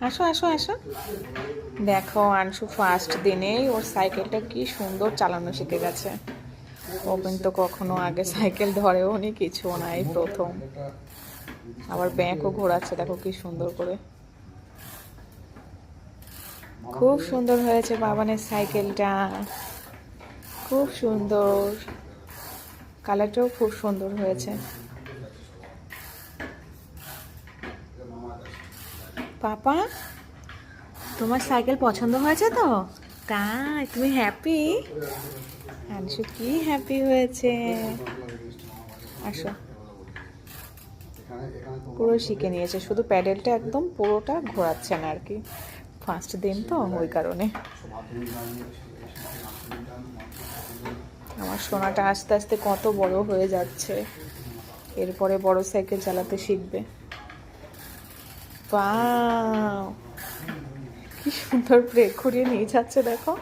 আসো আসো আসো। দেখো আনসু ফার্স্ট দিনেই ওর সাইকেলটা কি সুন্দর চালানো শিখে গেছে। ও কিন্তু কখনো আগে সাইকেল ধরেও নি, কিছু না, এই প্রথম। আবার ব্যাঁকও ঘোরাচ্ছে, দেখো কি সুন্দর করে। খুব সুন্দর হয়েছে বাবানের সাইকেলটা, খুব সুন্দর, কালারটাও খুব সুন্দর হয়েছে। পাপা, তোমার সাইকেল পছন্দ হয়েছে তো? তাই তুমি হ্যাপি? আনসু কি হ্যাপি হয়েছে। আসো। পুরো শিখে নিয়েছে, শুধু প্যাডেলটা একদম পুরোটা ঘোরাচ্ছে না আর কি, ফার্স্ট দিন তো ওই কারণে। আমার সোনাটা আস্তে আস্তে কত বড় হয়ে যাচ্ছে, এরপরে বড় সাইকেল চালাতে শিখবে। বাহ, কি সুন্দর ব্রেক ঘুরিয়ে নিয়ে যাচ্ছে দেখো।